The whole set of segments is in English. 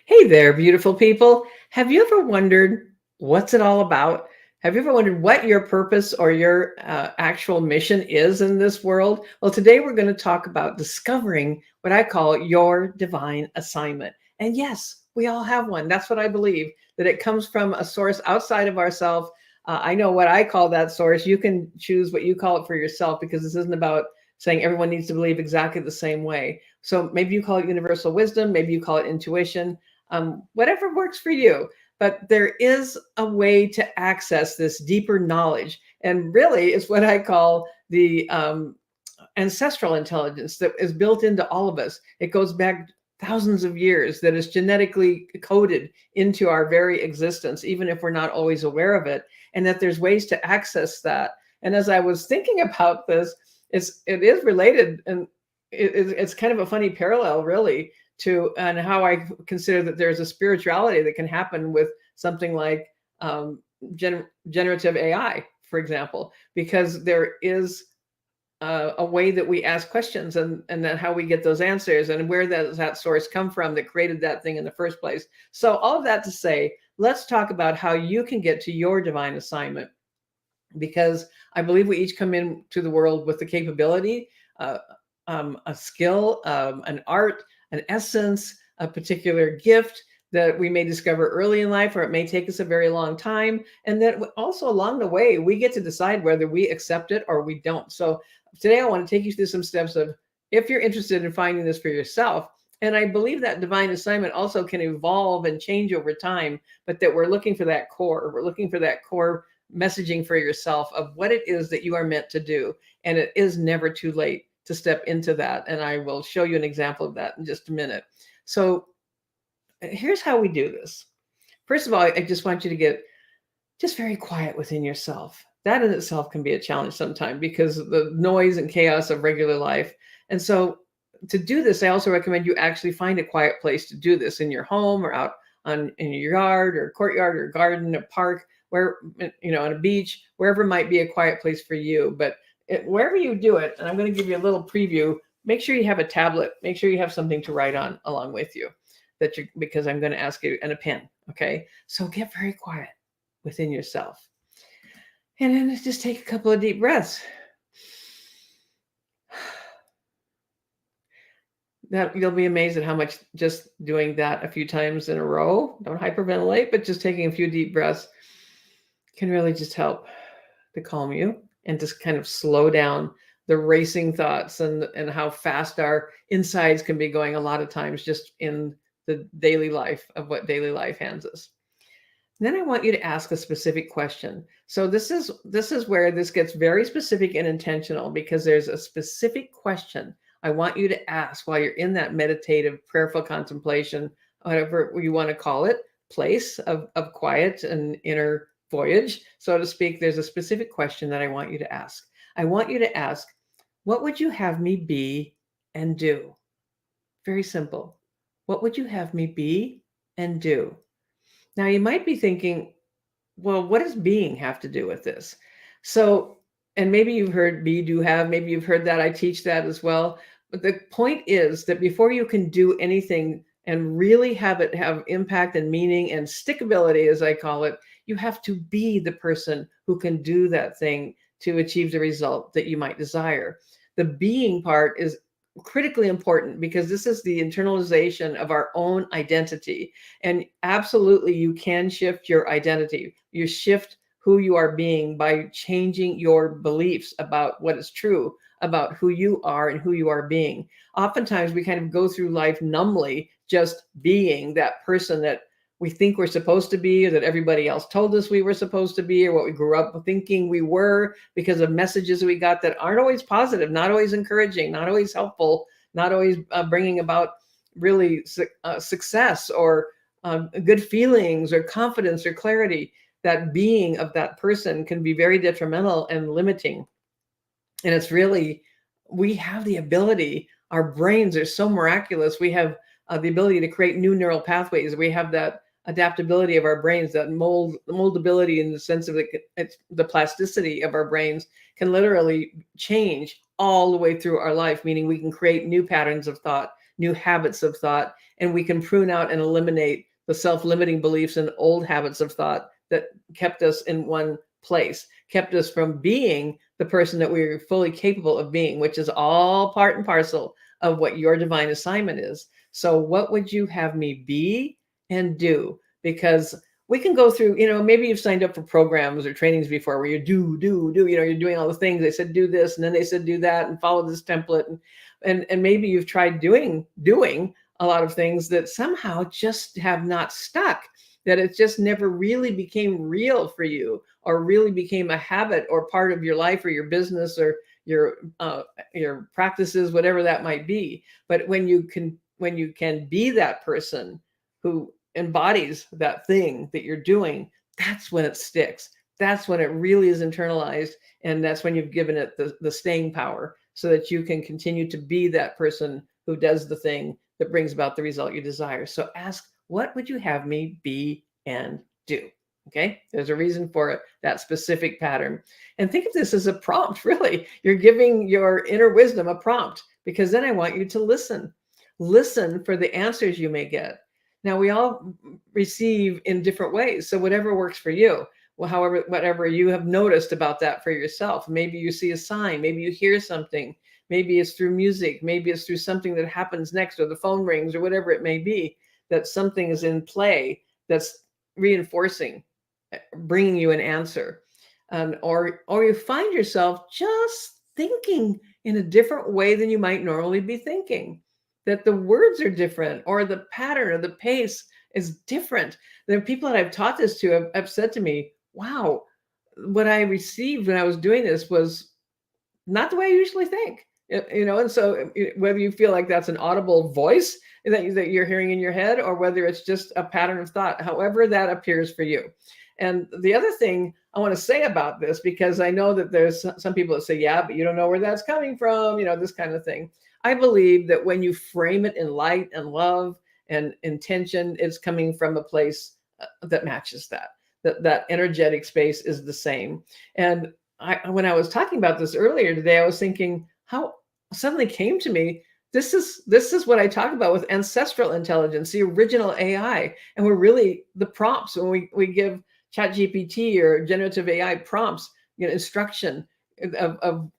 Hey there, beautiful people. Have you ever wondered what's it all about? Have you ever wondered what your purpose or your actual mission is in this world? Well, today we're going to talk about discovering what I call your divine assignment. And yes, we all have one. That's what I believe, that it comes from a source outside of ourselves. I know what I call that source. You can choose what you call it for yourself because this isn't about saying everyone needs to believe exactly the same way. So maybe you call it universal wisdom, maybe you call it intuition, whatever works for you. But there is a way to access this deeper knowledge. And really, it's what I call the ancestral intelligence that is built into all of us. It goes back thousands of years, that is genetically coded into our very existence, even if we're not always aware of it, and that there's ways to access that. And as I was thinking about this, it is related, and it's kind of a funny parallel, really, to and how I consider that there's a spirituality that can happen with something like generative AI, for example, because there is a way that we ask questions, and then how we get those answers, and where does that source come from that created that thing in the first place. So all of that to say, let's talk about how you can get to your divine assignment, because I believe we each come into the world with the capability, uh, a skill, an art, an essence, a particular gift that we may discover early in life, or it may take us a very long time. And that also along the way, we get to decide whether we accept it or we don't. So today I want to take you through some steps of, if you're interested in finding this for yourself. And I believe that divine assignment also can evolve and change over time, but that we're looking for that core. We're looking for that core messaging for yourself of what it is that you are meant to do. And it is never too late to step into that. And I will show you an example of that in just a minute. So here's how we do this. First of all, I just want you to get just very quiet within yourself. That in itself can be a challenge sometimes because of the noise and chaos of regular life. And so to do this, I also recommend you actually find a quiet place to do this, in your home or out in your yard or courtyard or garden or park, where, on a beach, wherever might be a quiet place for you. But wherever you do it, and I'm going to give you a little preview, make sure you have a tablet, make sure you have something to write on along with you, because I'm going to ask you, and a pen. Okay. So get very quiet within yourself. And then just take a couple of deep breaths. That you'll be amazed at how much just doing that a few times in a row, don't hyperventilate, but just taking a few deep breaths can really just help to calm you and just kind of slow down the racing thoughts, and how fast our insides can be going a lot of times just in the daily life of what daily life hands us. Then I want you to ask a specific question. So this is where this gets very specific and intentional, because there's a specific question I want you to ask while you're in that meditative, prayerful contemplation, whatever you want to call it, place of quiet and inner voyage, so to speak. There's a specific question that I want you to ask. I want you to ask, what would you have me be and do? Very simple. What would you have me be and do? Now, you might be thinking, well, what does being have to do with this? So, and maybe you've heard be, do, have, maybe you've heard that. I teach that as well. But the point is that before you can do anything and really have it have impact and meaning and stickability, as I call it, you have to be the person who can do that thing to achieve the result that you might desire. The being part is critically important, because this is the internalization of our own identity. And absolutely, you can shift your identity. You shift who you are being by changing your beliefs about what is true about who you are and who you are being. Oftentimes, we kind of go through life numbly, just being that person that we think we're supposed to be, or that everybody else told us we were supposed to be, or what we grew up thinking we were, because of messages we got that aren't always positive, not always encouraging, not always helpful, not always bringing about really success or good feelings or confidence or clarity. That being of that person can be very detrimental and limiting. And it's really, we have the ability, our brains are so miraculous. We have the ability to create new neural pathways. We have that adaptability of our brains, that moldability, in the sense of the plasticity of our brains can literally change all the way through our life, meaning we can create new patterns of thought, new habits of thought, and we can prune out and eliminate the self-limiting beliefs and old habits of thought that kept us in one place, kept us from being the person that we're fully capable of being, which is all part and parcel of what your divine assignment is. So what would you have me be and do? Because we can go through, maybe you've signed up for programs or trainings before where you do, you're doing all the things. They said do this, and then they said do that, and follow this template. And maybe you've tried doing a lot of things that somehow just have not stuck, that it just never really became real for you, or really became a habit or part of your life or your business or your practices, whatever that might be. But when you can be that person who embodies that thing that you're doing, that's when it sticks. That's when it really is internalized. And that's when you've given it the staying power, so that you can continue to be that person who does the thing that brings about the result you desire. So ask, what would you have me be and do? Okay, there's a reason for it, that specific pattern. And think of this as a prompt, really. You're giving your inner wisdom a prompt, because then I want you to listen. Listen for the answers you may get. Now, we all receive in different ways. So whatever works for you, well, however, whatever you have noticed about that for yourself. Maybe you see a sign, maybe you hear something, maybe it's through music, maybe it's through something that happens next, or the phone rings, or whatever it may be, that something is in play that's reinforcing, bringing you an answer. Or you find yourself just thinking in a different way than you might normally be thinking, that the words are different, or the pattern or the pace is different. The people that I've taught this to have said to me, wow, what I received when I was doing this was not the way I usually think. And so whether you feel like that's an audible voice that you're hearing in your head, or whether it's just a pattern of thought, however that appears for you. And the other thing I want to say about this, because I know that there's some people that say, yeah, but you don't know where that's coming from, this kind of thing. I believe that when you frame it in light and love and intention, it's coming from a place that matches that energetic space is the same. And when I was talking about this earlier today, I was thinking how suddenly came to me, this is what I talk about with ancestral intelligence, the original AI. And we're really the prompts when we give ChatGPT or generative AI prompts, instruction of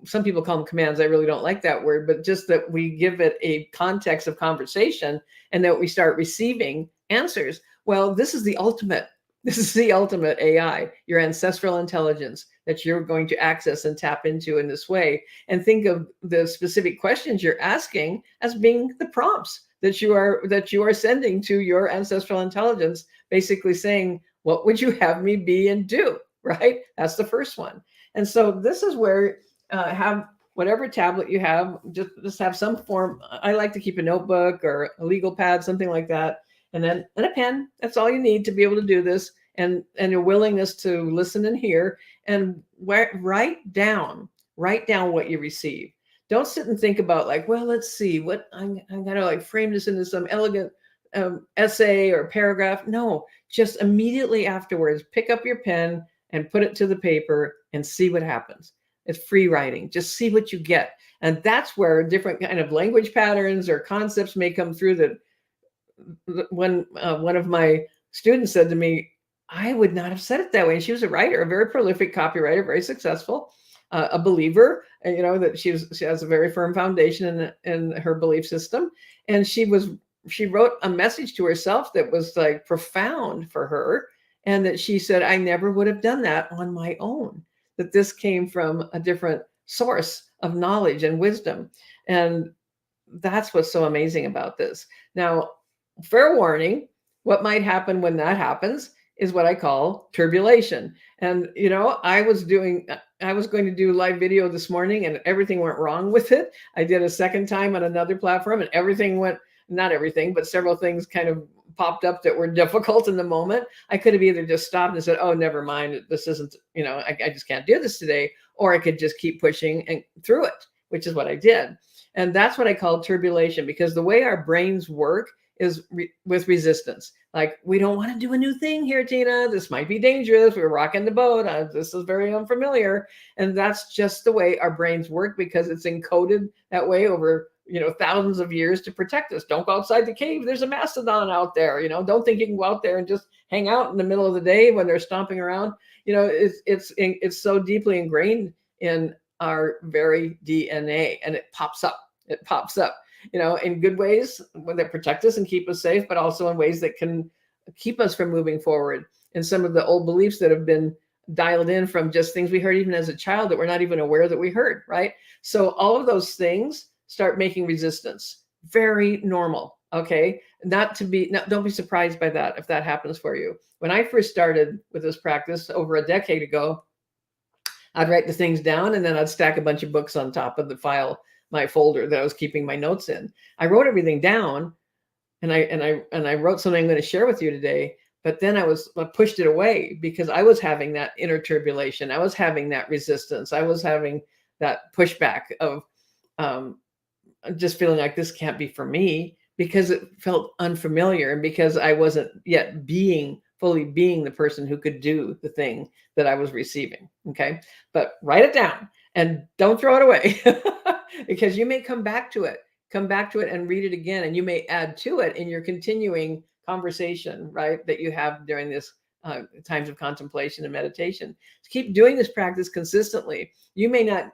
some people call them commands. I really don't like that word, but just that we give it a context of conversation, and that we start receiving answers. Well, this is the ultimate AI, your ancestral intelligence that you're going to access and tap into in this way. And think of the specific questions you're asking as being the prompts that you are sending to your ancestral intelligence, basically saying, what would you have me be and do? Right? That's the first one. And so this is where have whatever tablet you have, just have some form. I like to keep a notebook or a legal pad, something like that. And then a pen. That's all you need to be able to do this. And your willingness to listen and hear, and write down what you receive. Don't sit and think about like, well, let's see what I'm gonna like frame this into some elegant essay or paragraph. No, just immediately afterwards, pick up your pen and put it to the paper and see what happens. It's free writing. Just see what you get. And that's where different kind of language patterns or concepts may come through. That when one of my students said to me, I would not have said it that way. And she was a writer, a very prolific copywriter, very successful, a believer, and that she has a very firm foundation in her belief system. And she wrote a message to herself that was like profound for her. And that she said, I never would have done that on my own, that this came from a different source of knowledge and wisdom. And that's what's so amazing about this. Now, fair warning, what might happen when that happens is what I call turbulation. And, I was going to do live video this morning and everything went wrong with it. I did a second time on another platform and everything went, not everything, but several things kind of popped up that were difficult in the moment. I could have either just stopped and said, oh, never mind. This isn't, I just can't do this today. Or I could just keep pushing and through it, which is what I did. And that's what I call turbulation, because the way our brains work is with resistance. Like, we don't want to do a new thing here, Tina. This might be dangerous. We're rocking the boat. This is very unfamiliar. And that's just the way our brains work, because it's encoded that way over thousands of years to protect us. Don't go outside the cave. There's a mastodon out there. Don't think you can go out there and just hang out in the middle of the day when they're stomping around. It's so deeply ingrained in our very DNA, and it pops up. It pops up, in good ways that protect us and keep us safe, but also in ways that can keep us from moving forward. And some of the old beliefs that have been dialed in from just things we heard even as a child that we're not even aware that we heard, right? So all of those things start making resistance. Very normal, okay? Don't be surprised by that if that happens for you. When I first started with this practice over a decade ago, I'd write the things down and then I'd stack a bunch of books on top of my folder that I was keeping my notes in. I wrote everything down, and I wrote something I'm going to share with you today. But then I pushed it away because I was having that inner tribulation. I was having that resistance. I was having that pushback of just feeling like this can't be for me, because it felt unfamiliar and because I wasn't yet fully being the person who could do the thing that I was receiving. Okay. But write it down and don't throw it away because you may come back to it and read it again. And you may add to it in your continuing conversation, right, that you have during this times of contemplation and meditation. So keep doing this practice consistently. You may not,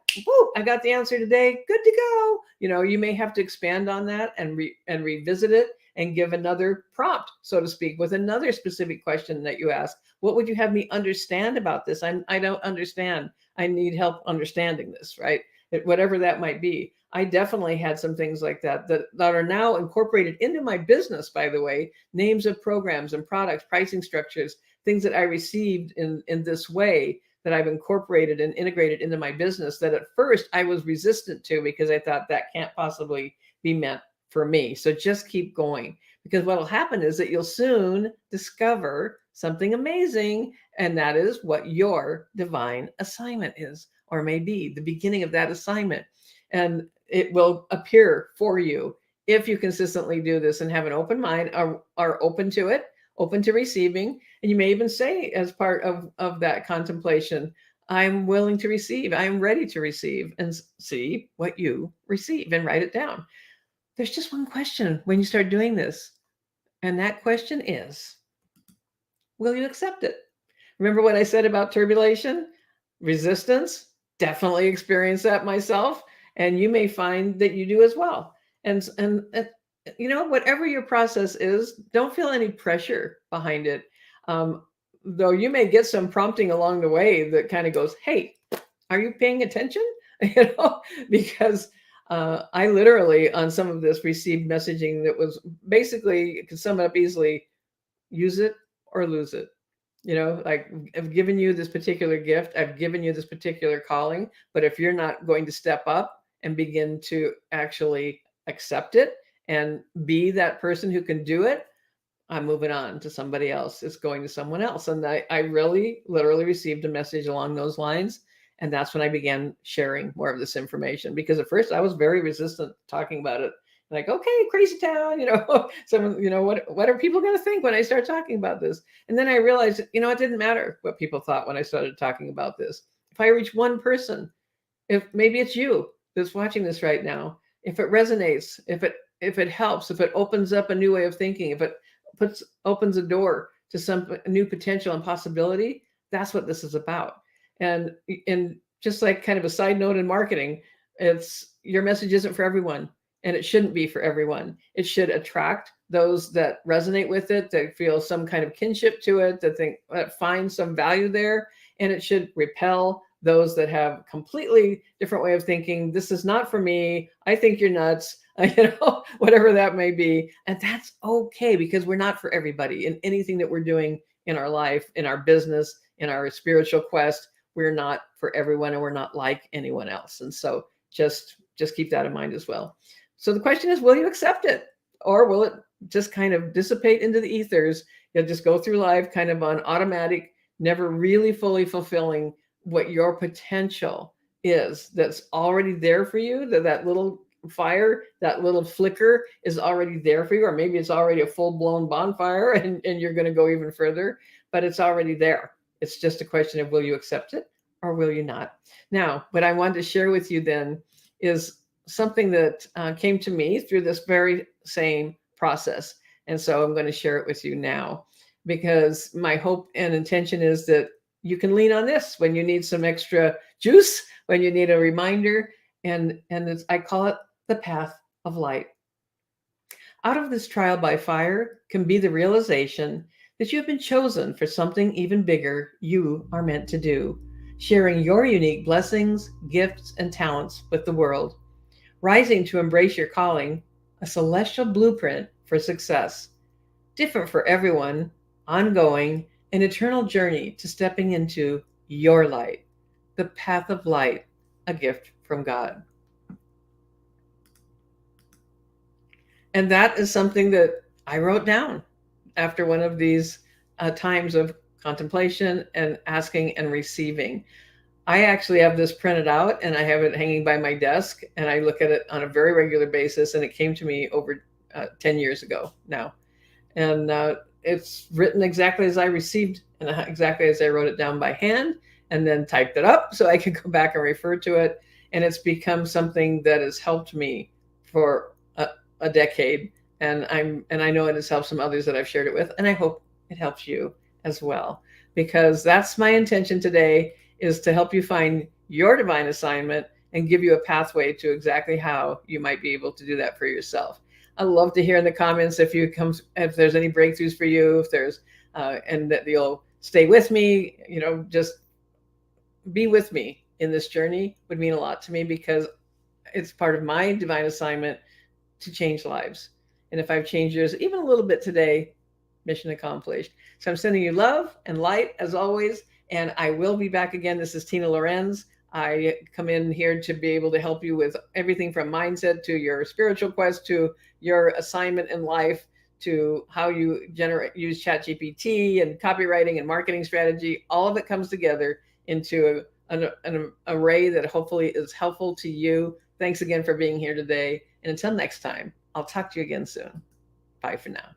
I got the answer today, good to go. You may have to expand on that and revisit it and give another prompt, so to speak, with another specific question that you ask. What would you have me understand about this? I don't understand. I need help understanding this, right? Whatever that might be. I definitely had some things like that are now incorporated into my business, by the way, names of programs and products, pricing structures, things that I received in this way that I've incorporated and integrated into my business that at first I was resistant to because I thought that can't possibly be meant for me. So just keep going, because what will happen is that you'll soon discover something amazing, and that is what your divine assignment is, or may be the beginning of that assignment. And it will appear for you if you consistently do this and have an open mind, are open to it, open to receiving. And you may even say, as part of that contemplation, I'm willing to receive. I'm ready to receive, and see what you receive and write it down. There's just one question when you start doing this. And that question is, will you accept it? Remember what I said about turbulation, resistance? Definitely experience that myself. And you may find that you do as well. And whatever your process is, don't feel any pressure behind it. Though you may get some prompting along the way that kind of goes, hey, are you paying attention? Because I literally on some of this received messaging that was basically, could sum it up easily, use it or lose it. Like, I've given you this particular gift, I've given you this particular calling, but if you're not going to step up and begin to actually accept it and be that person who can do it, I'm moving on to somebody else. It's going to someone else. And I really literally received a message along those lines. And that's when I began sharing more of this information, because at first I was very resistant talking about it. Like, okay, crazy town, someone, what are people going to think when I start talking about this? And then I realized, it didn't matter what people thought when I started talking about this. If I reach one person, if maybe it's you that's watching this right now, if it resonates, if it helps, if it opens up a new way of thinking, if it opens a door to some new potential and possibility, that's what this is about. And just like kind of a side note in marketing, it's your message isn't for everyone, and it shouldn't be for everyone. It should attract those that resonate with it, that feel some kind of kinship to it, that find some value there, and it should repel those that have completely different way of thinking. This is not for me. I think you're nuts. Whatever that may be. And that's okay, because we're not for everybody in anything that we're doing in our life, in our business, in our spiritual quest. We're not for everyone, and we're not like anyone else. And so just keep that in mind as well. So the question is, will you accept it, or will it just kind of dissipate into the ethers? You'll just go through life kind of on automatic, never really fully fulfilling what your potential is, that's already there for you, that little fire, that little flicker is already there for you, or maybe it's already a full-blown bonfire and you're going to go even further, but it's already there. It's just a question of, will you accept it or will you not? Now, what I wanted to share with you then is something that came to me through this very same process. And so I'm going to share it with you now, because my hope and intention is that you can lean on this when you need some extra juice, when you need a reminder. And I call it the path of light. Out of this trial by fire can be the realization that you have been chosen for something even bigger you are meant to do, sharing your unique blessings, gifts, and talents with the world, rising to embrace your calling, a celestial blueprint for success, different for everyone, ongoing, an eternal journey to stepping into your light, the path of light, a gift from God. And that is something that I wrote down after one of these times of contemplation and asking and receiving. I actually have this printed out and I have it hanging by my desk, and I look at it on a very regular basis. And it came to me over 10 years ago now. And it's written exactly as I received and exactly as I wrote it down by hand and then typed it up so I could go back and refer to it. And it's become something that has helped me for a decade. And I know it has helped some others that I've shared it with. And I hope it helps you as well, because that's my intention today, is to help you find your divine assignment and give you a pathway to exactly how you might be able to do that for yourself. I'd love to hear in the comments if there's any breakthroughs for you, if there's and that you'll stay with me. Just be with me in this journey would mean a lot to me, because it's part of my divine assignment to change lives. And if I've changed yours even a little bit today, mission accomplished. So I'm sending you love and light as always. And I will be back again. This is Tina Lorenz. I come in here to be able to help you with everything from mindset to your spiritual quest to your assignment in life, to how you use ChatGPT and copywriting and marketing strategy. All of it comes together into an array that hopefully is helpful to you. Thanks again for being here today. And until next time, I'll talk to you again soon. Bye for now.